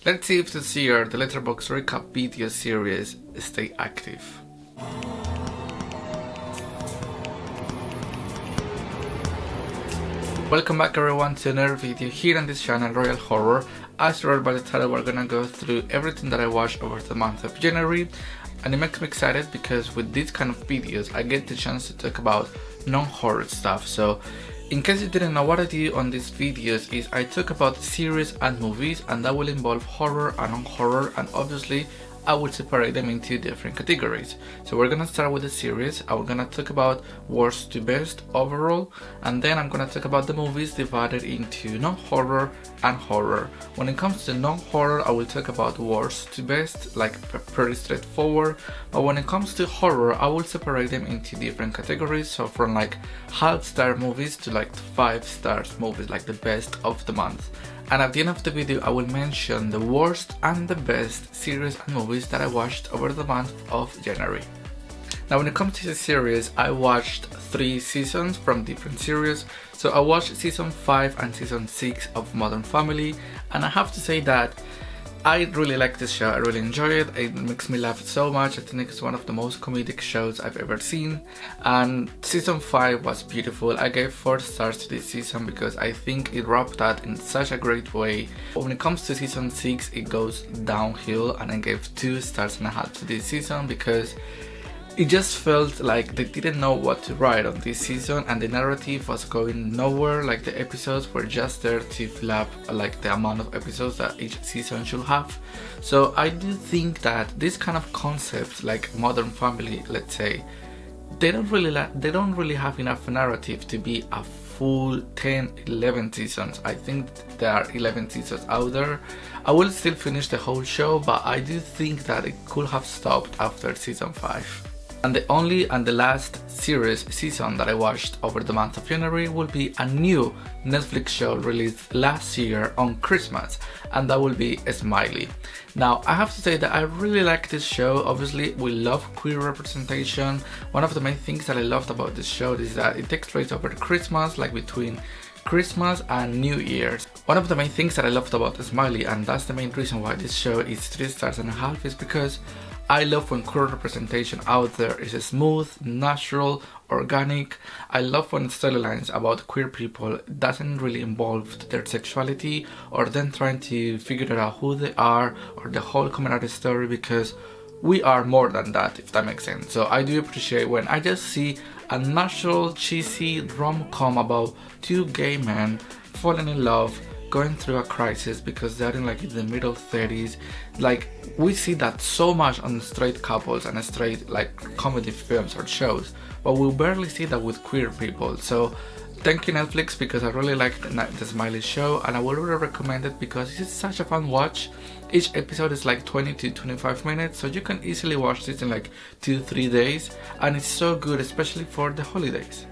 Let's see if this year the Letterboxd recap video series stay active. Welcome back everyone to another video here on this channel, Royal Horror. As you read by the title, we're gonna go through everything that I watched over the month of January, and it makes me excited because with these kind of videos I get the chance to talk about non-horror stuff. So in case you didn't know, what I do on these videos is I talk about series and movies, and that will involve horror and non-horror, and obviously I will separate them into different categories. So we're gonna start with the series. I'm gonna talk about worst to best overall, and then I'm gonna talk about the movies divided into non-horror and horror. When it comes to non-horror, I will talk about worst to best, like pretty straightforward. But when it comes to horror, I will separate them into different categories. So from like half-star movies to like 5-star movies, like the best of the month. And at the end of the video, I will mention the worst and the best series and movies that I watched over the month of January. Now when it comes to the series, I watched 3 seasons from different series. So I watched season 5 and season 6 of Modern Family, and I have to say that I really like this show. I really enjoy it. It makes me laugh so much. I think it's one of the most comedic shows I've ever seen. And season 5 was beautiful. I gave 4 stars to this season because I think it wrapped that in such a great way. When it comes to season 6, it goes downhill, and I gave 2.5 stars to this season because it just felt like they didn't know what to write on this season, and the narrative was going nowhere. Like the episodes were just there to fill up like the amount of episodes that each season should have. So I do think that this kind of concepts, like Modern Family, let's say, they don't really have enough narrative to be a full 10-11 seasons. I think there are 11 seasons out there. I will still finish the whole show, but I do think that it could have stopped after season 5. And the only and the last season that I watched over the month of January will be a new Netflix show released last year on Christmas, and that will be Smiley. Now I have to say that I really like this show. Obviously we love queer representation. One of the main things that I loved about this show is that it takes place over Christmas, like between Christmas and New Year's. One of the main things that I loved about Smiley, and that's the main reason why this show is 3.5 stars, is because I love when queer representation out there is smooth, natural, organic. I love when storylines about queer people doesn't really involve their sexuality or them trying to figure out who they are or the whole coming out story, because we are more than that, if that makes sense. So I do appreciate when I just see a natural, cheesy rom-com about 2 gay men falling in love, going through a crisis because they're in like the middle 30s. Like we see that so much on straight couples and straight like comedy films or shows, but we barely see that with queer people. So thank you Netflix, because I really like the Smiley show, and I would really recommend it because it's such a fun watch. Each episode is like 20 to 25 minutes, so you can easily watch this in like 2-3 days, and it's so good, especially for the holidays.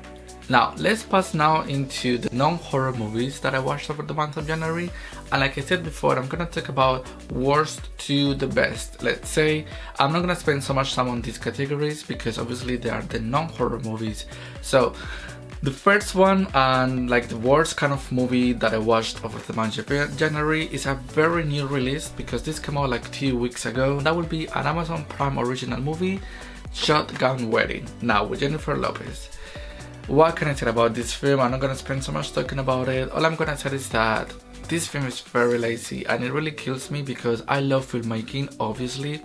Now let's pass now into the non-horror movies that I watched over the month of January, and like I said before, I'm gonna talk about worst to the best. Let's say I'm not gonna spend so much time on these categories because obviously they are the non-horror movies. So the first one, and like the worst kind of movie that I watched over the month of January, is a very new release because this came out like 2 weeks ago. That will be an Amazon Prime original movie, Shotgun Wedding, now with Jennifer Lopez. What can I say about this film? I'm not gonna spend so much talking about it. All I'm gonna say is that this film is very lazy, and it really kills me because I love filmmaking, obviously,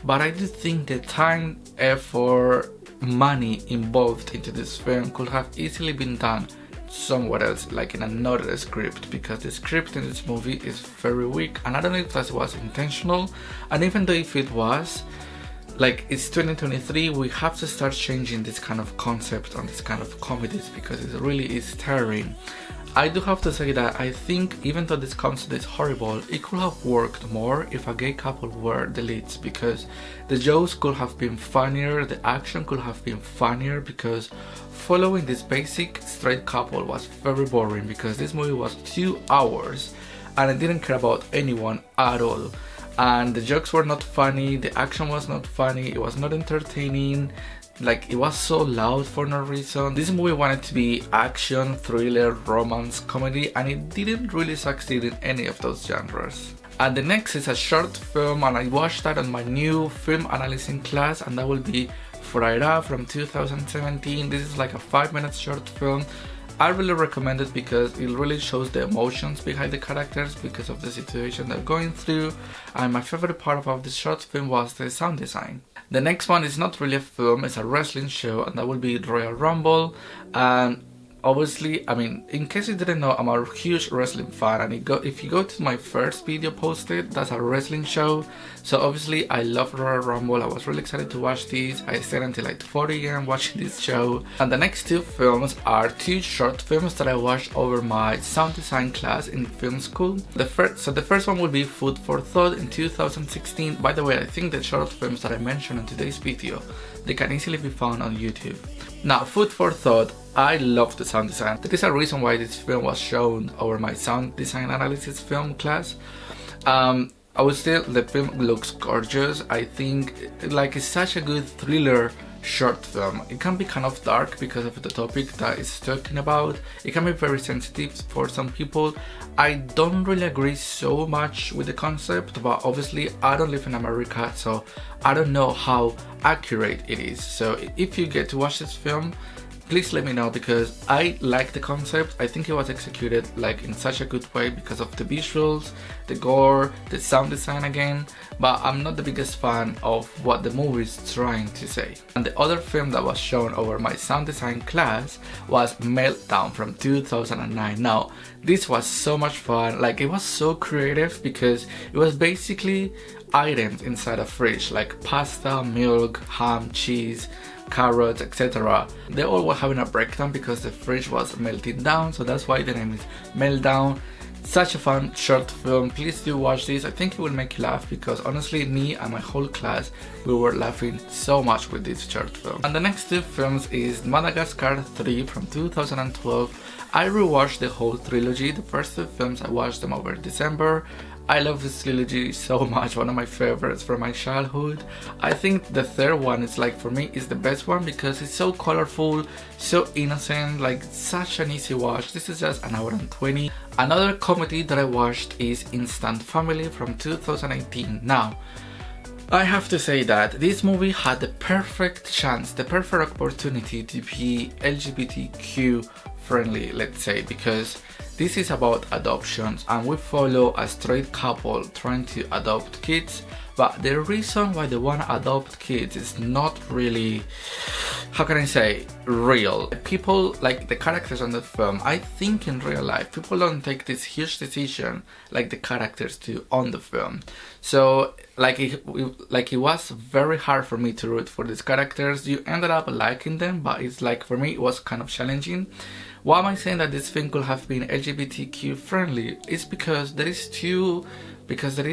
but I do think the time, effort, money involved into this film could have easily been done somewhere else, like in another script, because the script in this movie is very weak, and I don't know if that was intentional. And even though if it was, like, it's 2023, we have to start changing this kind of concept on this kind of comedies because it really is tiring. I do have to say that I think even though this concept is horrible, it could have worked more if a gay couple were the leads, because the jokes could have been funnier, the action could have been funnier, because following this basic straight couple was very boring because this movie was 2 hours and I didn't care about anyone at all. And the jokes were not funny, the action was not funny, it was not entertaining, like it was so loud for no reason. This movie wanted to be action, thriller, romance, comedy, and it didn't really succeed in any of those genres. And the next is a short film, and I watched that on my new film analyzing class, and that will be Freira from 2017. This is like a 5-minute short film. I really recommend it because it really shows the emotions behind the characters because of the situation they're going through. And my favorite part about this short film was the sound design. The next one is not really a film, it's a wrestling show, and that will be Royal Rumble. And obviously, I mean, in case you didn't know, I'm a huge wrestling fan, and if you go to my first video posted, that's a wrestling show. So obviously I love Royal Rumble. I was really excited to watch these. I stayed until like 4 AM watching this show. And the next two films are two short films that I watched over my sound design class in film school. The first one will be Food for Thought in 2016. By the way, I think the short films that I mentioned in today's video, they can easily be found on YouTube. Now, Food for Thought, I love the sound design. There is a reason why this film was shown over my sound design analysis film class. I would say the film looks gorgeous. I think like it's such a good thriller short film. It can be kind of dark because of the topic that it's talking about. It can be very sensitive for some people. I don't really agree so much with the concept, but obviously I don't live in America, so I don't know how accurate it is. So if you get to watch this film, please let me know, because I like the concept. I think it was executed like in such a good way because of the visuals, the gore, the sound design again, but I'm not the biggest fan of what the movie is trying to say. And the other film that was shown over my sound design class was Meltdown from 2009. Now, this was so much fun. Like, it was so creative because it was basically items inside a fridge like pasta, milk, ham, cheese, carrots, etc. They all were having a breakdown because the fridge was melting down, so that's why the name is Meltdown. Such a fun short film. Please do watch this. I think it will make you laugh because honestly, me and my whole class, we were laughing so much with this short film. And the next two films is Madagascar 3 from 2012. I rewatched the whole trilogy. The first two films I watched them over December. I love this trilogy so much, one of my favorites from my childhood. I think the third one is like, for me, is the best one because it's so colorful, so innocent, like such an easy watch. This is just an hour and 20. Another comedy that I watched is Instant Family from 2018. Now, I have to say that this movie had the perfect chance, the perfect opportunity to be LGBTQ friendly, let's say, because this is about adoptions and we follow a straight couple trying to adopt kids, but the reason why they want to adopt kids is not really, how can I say, real. People, like the characters on the film, I think in real life people don't take this huge decision like the characters do on the film. So it was very hard for me to root for these characters. You ended up liking them, but it's like, for me, it was kind of challenging. Why am I saying that this film could have been LGBTQ friendly? It's because there is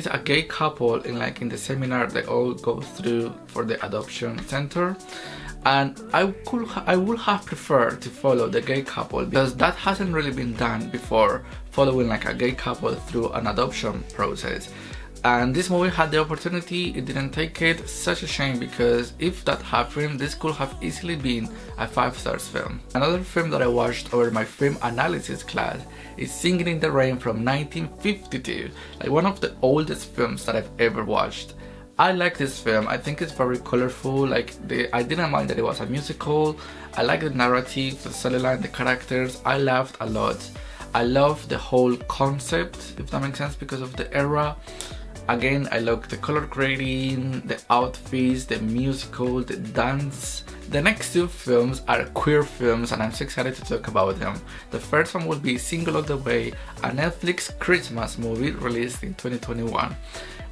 a gay couple in the seminar they all go through for the adoption center, and I would have preferred to follow the gay couple because that hasn't really been done before, following like a gay couple through an adoption process. And this movie had the opportunity, it didn't take it. Such a shame, because if that happened, this could have easily been a 5-star film. Another film that I watched over my film analysis class is Singing in the Rain from 1952, like one of the oldest films that I've ever watched. I like this film. I think it's very colorful. I didn't mind that it was a musical. I like the narrative, the storyline, the characters. I laughed a lot. I love the whole concept, if that makes sense, because of the era. Again, I love the color grading, the outfits, the musical, the dance. The next two films are queer films and I'm so excited to talk about them. The first one will be Single All the Way, a Netflix Christmas movie released in 2021.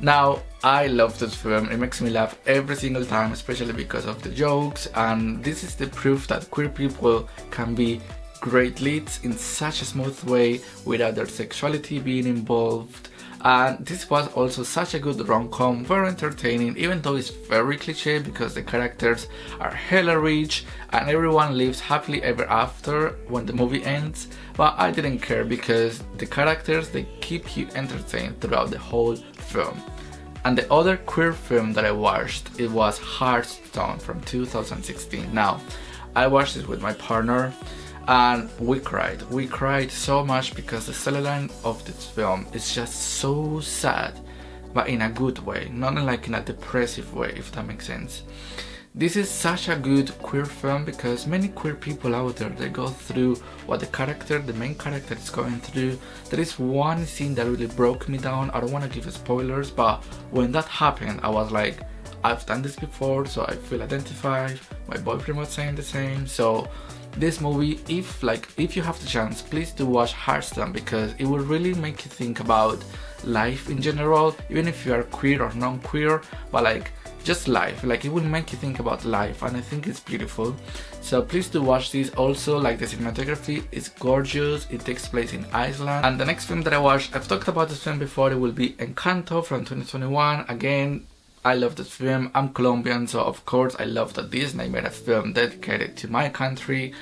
Now, I love this film. It makes me laugh every single time, especially because of the jokes, and this is the proof that queer people can be great leads in such a smooth way without their sexuality being involved. And this was also such a good rom-com, very entertaining, even though it's very cliche because the characters are hella rich and everyone lives happily ever after when the movie ends. But I didn't care because the characters, they keep you entertained throughout the whole film. And the other queer film that I watched, it was Hearthstone from 2016. Now, I watched it with my partner. and we cried so much because the storyline of this film is just so sad, but in a good way, not like in a depressive way, if that makes sense. This is such a good queer film because many queer people out there, they go through what the main character is going through. There is one scene that really broke me down. I don't want to give spoilers, but when that happened, I was like, I've done this before, so I feel identified. My boyfriend was saying the same. So this movie, if you have the chance, please do watch Heartstone, because it will really make you think about life in general, even if you are queer or non-queer, but like just life, like it will make you think about life, and I think it's beautiful. So please do watch this. Also, like, the cinematography is gorgeous. It takes place in Iceland. And the next film that I watched, I've talked about this film before, it will be Encanto from 2021. Again, I love this film. I'm Colombian, so of course I love that Disney made a film dedicated to my country.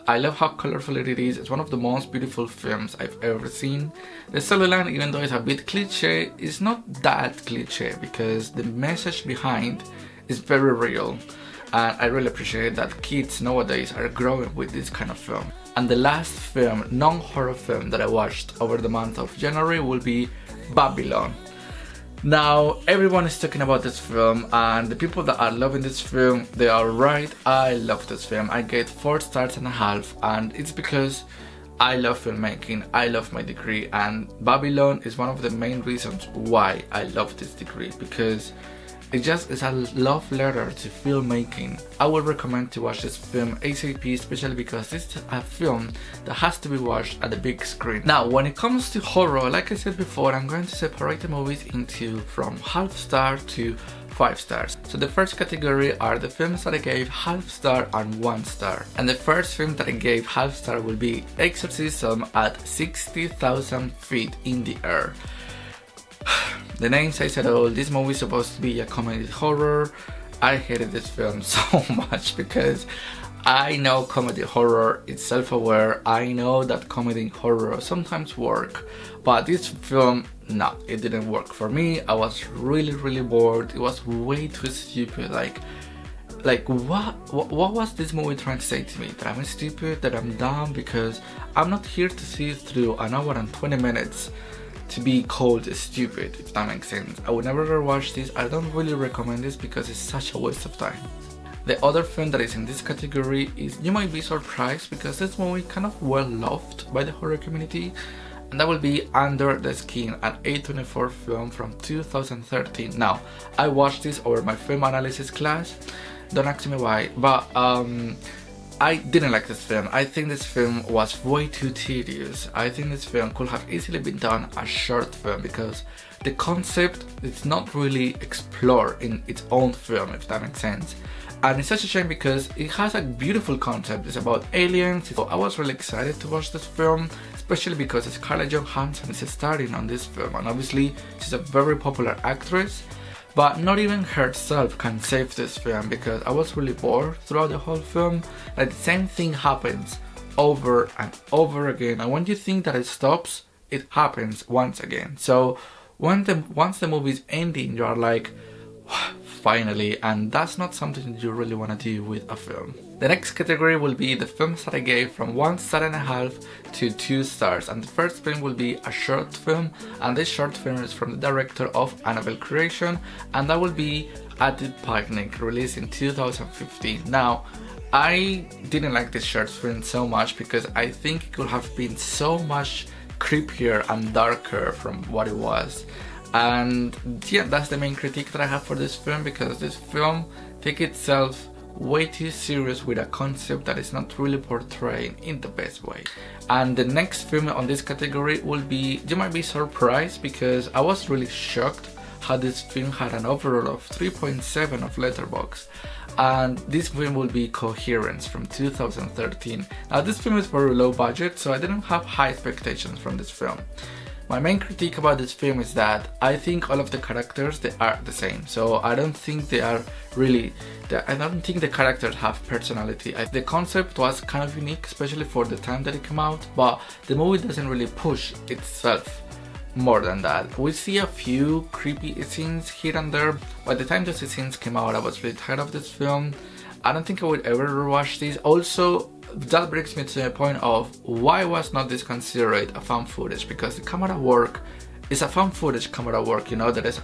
I love how colorful it is. It's one of the most beautiful films I've ever seen. The storyline, even though it's a bit cliche, is not that cliche because the message behind is very real. And I really appreciate that kids nowadays are growing with this kind of film. And the last film, non-horror film that I watched over the month of January will be Babylon. Now, everyone is talking about this film, and the people that are loving this film, they are right. I love this film. I gave 4.5 stars, and it's because I love filmmaking, I love my degree, and Babylon is one of the main reasons why I love this degree, because it just is a love letter to filmmaking. I would recommend to watch this film ASAP, especially because this is a film that has to be watched at the big screen. Now, when it comes to horror, like I said before, I'm going to separate the movies into from half star to 5 stars. So the first category are the films that I gave half star and 1 star. And the first film that I gave half star will be Exorcism at 60,000 feet in the air. The name says it all. This movie is supposed to be a comedy horror. I hated this film so much because I know comedy horror is self-aware. I know that comedy horror sometimes work, but this film, no, it didn't work for me. I was really bored. It was way too stupid. Like what was this movie trying to say to me? That I'm stupid, that I'm dumb, because I'm not here to see through an hour and 20 minutes to be called stupid, if that makes sense. I would never rewatch this. I don't really recommend this because it's such a waste of time. The other film that is in this category is, you might be surprised because this movie kind of well loved by the horror community, and that will be Under the Skin, an A24 film from 2013. Now, I watched this over my film analysis class. Don't ask me why, but I didn't like this film. I think this film was way too tedious. I think this film could have easily been done a short film because the concept is not really explored in its own film, if that makes sense. And it's such a shame because it has a beautiful concept. It's about aliens. So I was really excited to watch this film, especially because Scarlett Johansson is starring on this film, and obviously she's a very popular actress. But not even herself can save this film because I was really bored throughout the whole film. Like, the same thing happens over and over again, and when you think that it stops, it happens once again. So once the movie is ending, you are like, finally, and that's not something you really want to do with a film. The next category will be the films that I gave from 1.5 stars to 2 stars, and the first film will be a short film, and this short film is from the director of Annabelle Creation, and that will be At the Picnic, released in 2015. Now, I didn't like this short film so much because I think it could have been so much creepier and darker from what it was. And yeah, that's the main critique that I have for this film, because this film takes itself way too serious with a concept that is not really portraying in the best way. And the next film on this category will be, you might be surprised because I was really shocked how this film had an overall of 3.7 of Letterboxd. And this film will be Coherence from 2013. Now, this film is very low budget, so I didn't have high expectations from this film. My main critique about this film is that I think all of the characters, they are the same. So I don't think they are really, I don't think the characters have personality. The concept was kind of unique, especially for the time that it came out, but the movie doesn't really push itself more than that. We see a few creepy scenes here and there. By the time those scenes came out, I was really tired of this film. I don't think I would ever rewatch this. Also, that brings me to the point of why was not this considered a found footage, because the camera work is a found footage camera work, you know, there is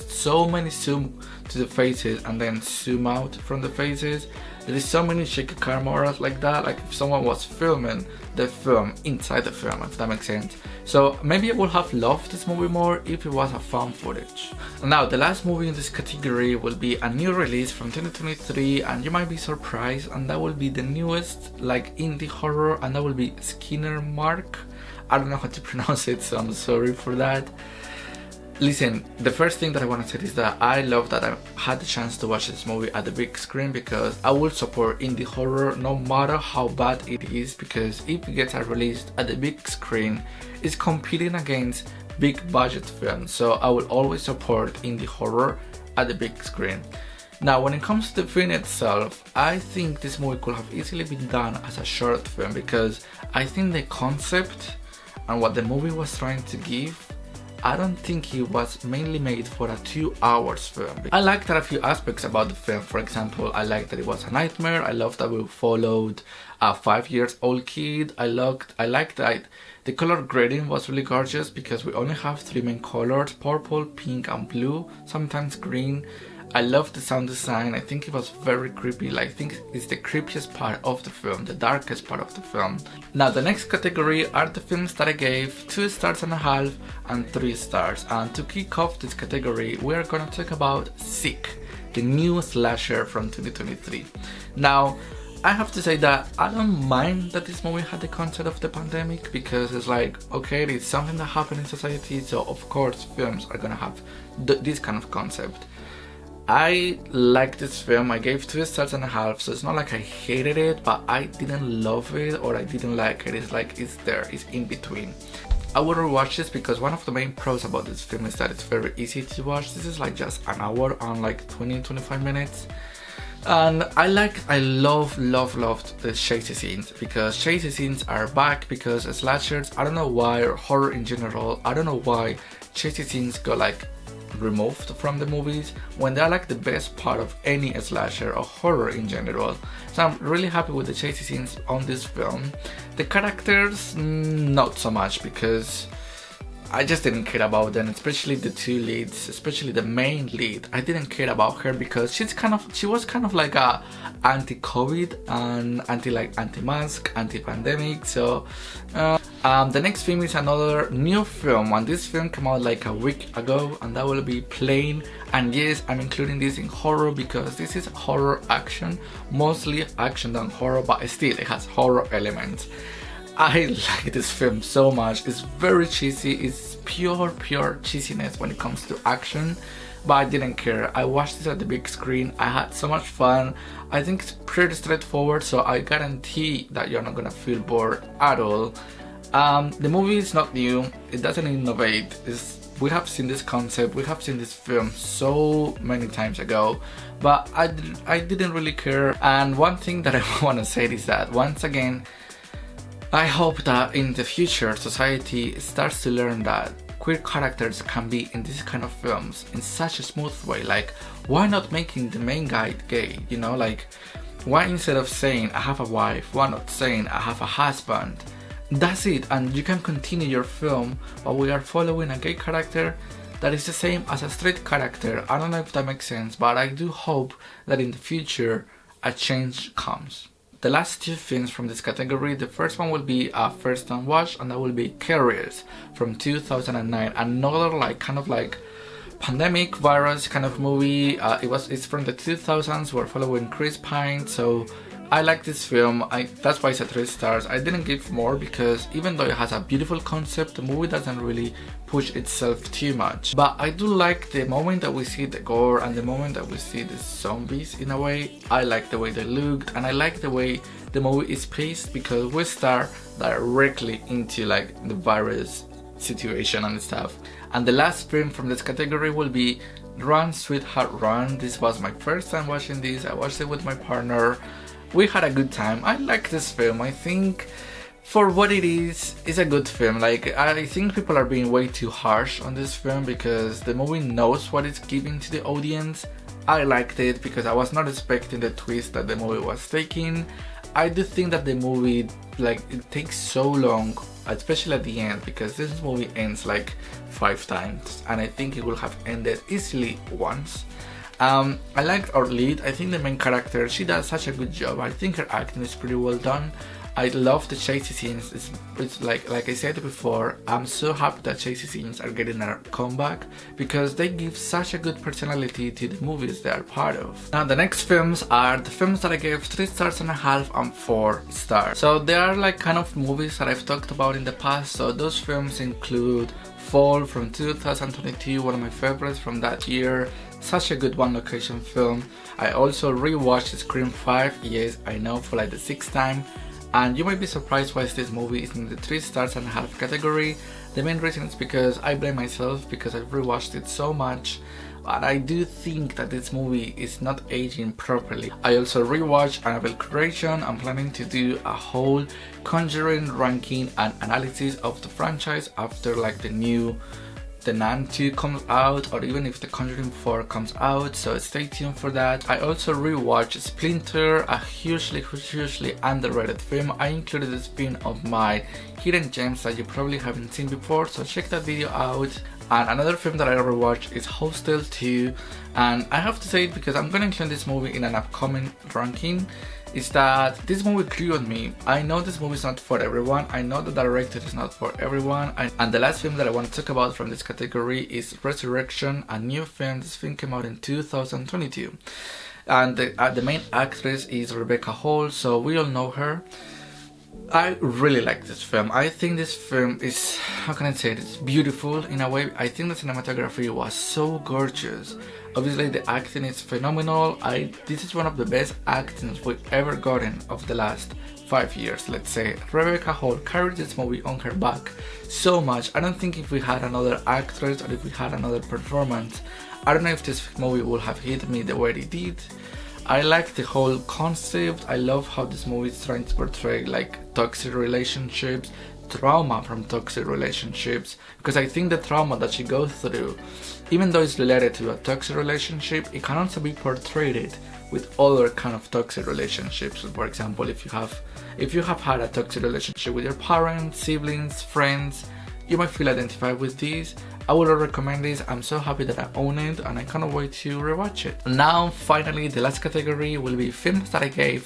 so many zoom to the faces and then zoom out from the faces. There is so many shaky cameras like that, like if someone was filming the film inside the film, if that makes sense. So maybe I would have loved this movie more if it was a found footage. Now the last movie in this category will be a new release from 2023, and you might be surprised, and that will be the newest like indie horror, and that will be Skinamarik. I don't know how to pronounce it, so I'm sorry for that. Listen, the first thing that I want to say is that I love that I had the chance to watch this movie at the big screen, because I will support indie horror no matter how bad it is, because if it gets released at the big screen, it's competing against big budget films, so I will always support indie horror at the big screen. Now when it comes to the film itself, I think this movie could have easily been done as a short film, because I think the concept and what the movie was trying to give, I don't think it was mainly made for a 2 hours film. I liked a few aspects about the film. For example, I liked that it was a nightmare. I loved that we followed a 5-year-old kid. I liked that the color grading was really gorgeous, because we only have 3 main colors: purple, pink and blue, sometimes green. I love the sound design. I think it was very creepy. Like, I think it's the creepiest part of the film, the darkest part of the film. Now the next category are the films that I gave 2.5 stars and 3 stars. And to kick off this category, we are gonna talk about Sick, the new slasher from 2023. Now I have to say that I don't mind that this movie had the concept of the pandemic, because it's like, okay, it's something that happened in society, so of course films are gonna have this kind of concept. I like this film. I gave 2.5 stars, so it's not like I hated it, but I didn't love it or I didn't like it. It's like, it's there, it's in between. I would rewatch this, because one of the main pros about this film is that it's very easy to watch. This is like just an hour and like 20-25 minutes. And I loved the chase scenes, because chase scenes are back, because slashers, I don't know why, or horror in general, I don't know why chase scenes go like removed from the movies when they're like the best part of any slasher or horror in general. So I'm really happy with the chase scenes on this film. The characters, not so much, because I just didn't care about them, especially the 2 leads, especially the main lead. I didn't care about her, because she was kind of like a anti-COVID and anti-mask, anti-pandemic. So the next film is another new film, and this film came out like a week ago, and that will be Plane. And yes, I'm including this in horror, because this is horror action, mostly action than horror, but still it has horror elements. I like this film so much. It's very cheesy. It's pure cheesiness when it comes to action, but I didn't care. I watched this at the big screen. I had so much fun. I think it's pretty straightforward, so I guarantee that you're not gonna feel bored at all. The movie is not new. It doesn't innovate. We have seen this concept, we have seen this film so many times ago, but I didn't really care. And one thing that I want to say is that, once again, I hope that in the future society starts to learn that queer characters can be in this kind of films in such a smooth way. Like, why not making the main guy gay, you know? Like, why instead of saying I have a wife, why not saying I have a husband? That's it, and you can continue your film, but we are following a gay character that is the same as a straight character. I don't know if that makes sense, but I do hope that in the future a change comes. The last 2 films from this category, the first one will be a first time watch, and that will be Carriers from 2009, another like kind of like pandemic virus kind of movie. It's from the 2000s. We're following Chris Pine, so I like this film. That's why it's a 3 stars. I didn't give more, because even though it has a beautiful concept, the movie doesn't really push itself too much. But I do like the moment that we see the gore and the moment that we see the zombies in a way. I like the way they looked, and I like the way the movie is paced, because we start directly into like the virus situation and stuff. And the last film from this category will be Run Sweetheart Run. This was my first time watching this. I watched it with my partner. We had a good time. I like this film. I think for what it is, it's a good film. Like, I think people are being way too harsh on this film, because the movie knows what it's giving to the audience. I liked it because I was not expecting the twist that the movie was taking. I do think that the movie, like, it takes so long, especially at the end, because this movie ends like 5 times, and I think it will have ended easily once. I liked our lead. I think the main character, she does such a good job. I think her acting is pretty well done. I love the chase scenes. It's like I said before, I'm so happy that chase scenes are getting a comeback because they give such a good personality to the movies they are part of. Now the next films are the films that I gave 3.5 stars and 4 stars. So they are like kind of movies that I've talked about in the past. So those films include Fall from 2022, one of my favorites from that year. Such a good one location film. I also rewatched Scream 5, yes I know, for like the 6th time. And you might be surprised why this movie is in the 3.5 stars category. The main reason is because I blame myself because I've rewatched it so much. But I do think that this movie is not aging properly. I also rewatched Annabelle Creation. I'm planning to do a whole Conjuring ranking and analysis of the franchise after like the Nun 2 comes out, or even if the Conjuring 4 comes out, so stay tuned for that. I also rewatched Splinter, a hugely underrated film. I included a spin of my hidden gems that you probably haven't seen before, so check that video out. And another film that I rewatched is Hostel 2, and I have to say it because I'm gonna include this movie in an upcoming ranking, is that this movie grew on me. I know this movie is not for everyone, I know the director is not for everyone, and the last film that I want to talk about from this category is Resurrection, a new film. This film came out in 2022, and the main actress is Rebecca Hall, so we all know her. I really like this film. I think this film is, how can I say it, it's beautiful in a way. I think the cinematography was so gorgeous. Obviously the acting is phenomenal. This is one of the best actings we've ever gotten of the last 5 years, let's say. Rebecca Hall carried this movie on her back so much. I don't think if we had another actress or if we had another performance, I don't know if this movie would have hit me the way it did. I like the whole concept. I love how this movie is trying to portray like toxic relationships, trauma from toxic relationships, because I think the trauma that she goes through, even though it's related to a toxic relationship, it can also be portrayed with other kind of toxic relationships. For example, if you have had a toxic relationship with your parents, siblings, friends, you might feel identified with these. I would recommend this. I'm so happy that I own it and I cannot wait to rewatch it. Now finally the last category will be films that I gave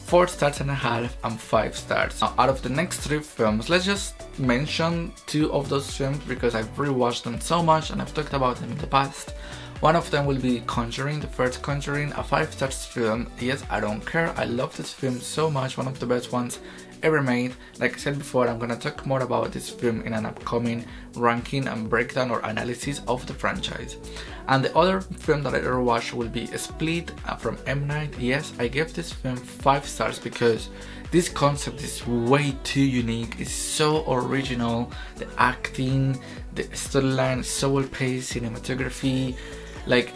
4.5 stars and 5 stars. Now out of the next 3 films, let's just mention 2 of those films because I've rewatched them so much and I've talked about them in the past. One of them will be Conjuring, the first Conjuring, a 5 stars film. Yes, I don't care, I love this film so much, one of the best ones ever made. Like I said before, I'm gonna talk more about this film in an upcoming ranking and breakdown or analysis of the franchise. And the other film that I ever watched will be Split from M. Night. Yes, I gave this film 5 stars because this concept is way too unique, it's so original, the acting, the storyline is so well paced, cinematography, like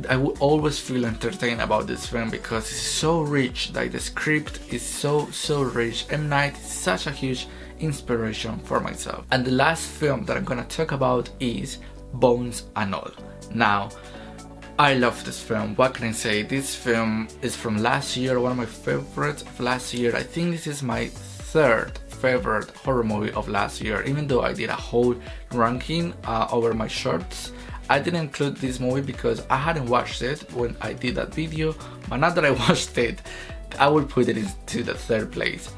I will always feel entertained about this film because it's so rich. Like the script is so rich. M. Night is such a huge inspiration for myself. And the last film that I'm gonna talk about is Bones and All. Now, I love this film. What can I say? This film is from last year, one of my favorites of last year. I think this is my 3rd favorite horror movie of last year, even though I did a whole ranking over my shorts. I didn't include this movie because I hadn't watched it when I did that video, but now that I watched it, I will put it into the 3rd place.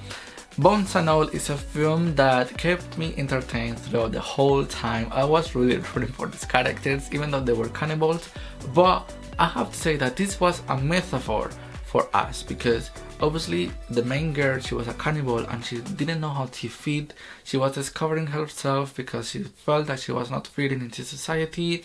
Bones and All is a film that kept me entertained throughout the whole time. I was really rooting for these characters, even though they were cannibals, but I have to say that this was a metaphor for us because obviously the main girl, she was a cannibal and she didn't know how to feed. She was discovering herself because she felt that she was not fitting into society.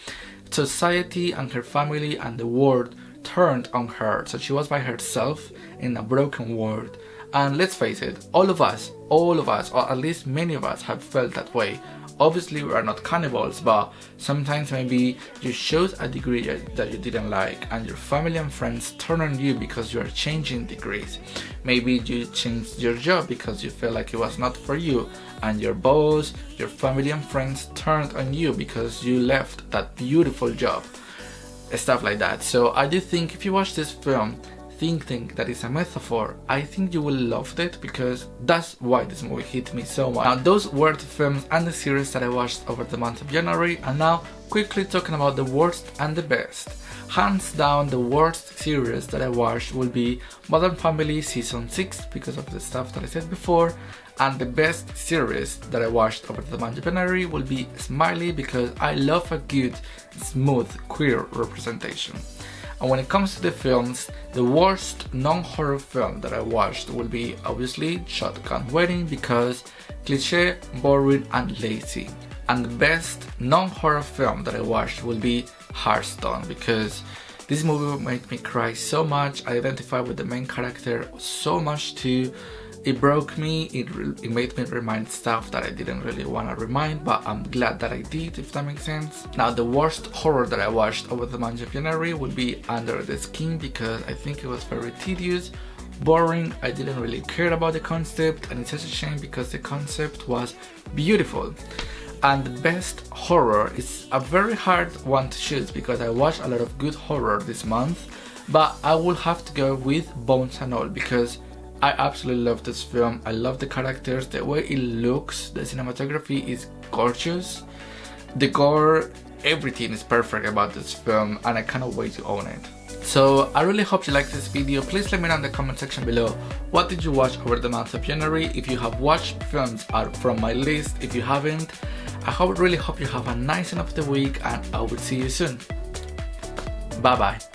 Society and her family and the world turned on her, so she was by herself in a broken world. And let's face it, all of us, or at least many of us, have felt that way. Obviously we are not cannibals, but sometimes maybe you chose a degree that you didn't like and your family and friends turn on you because you are changing degrees. Maybe you changed your job because you felt like it was not for you, and your boss, your family and friends turned on you because you left that beautiful job. Stuff like that. So I do think if you watch this film, thinking that it's a metaphor, I think you will love it because that's why this movie hit me so much. Now those were the films and the series that I watched over the month of January, and now quickly talking about the worst and the best. Hands down, the worst series that I watched will be Modern Family Season 6 because of the stuff that I said before, and the best series that I watched over the month of January will be Smiley because I love a good, smooth, queer representation. And when it comes to the films, the worst non-horror film that I watched will be obviously Shotgun Wedding because cliché, boring and lazy. And the best non-horror film that I watched will be Hearthstone because this movie made me cry so much. I identified with the main character so much too. It broke me, it made me remind stuff that I didn't really want to remind, but I'm glad that I did, if that makes sense. Now the worst horror that I watched over the month of January would be Under the Skin because I think it was very tedious, boring, I didn't really care about the concept, and it's such a shame because the concept was beautiful. And the best horror is a very hard one to choose because I watched a lot of good horror this month, but I will have to go with Bones and All because I absolutely love this film. I love the characters, the way it looks, the cinematography is gorgeous, the gore, everything is perfect about this film, and I cannot wait to own it. So I really hope you liked this video. Please let me know in the comment section below what did you watch over the month of January. If you have watched films out from my list, if you haven't, I really hope you have a nice end of the week, and I will see you soon. Bye bye.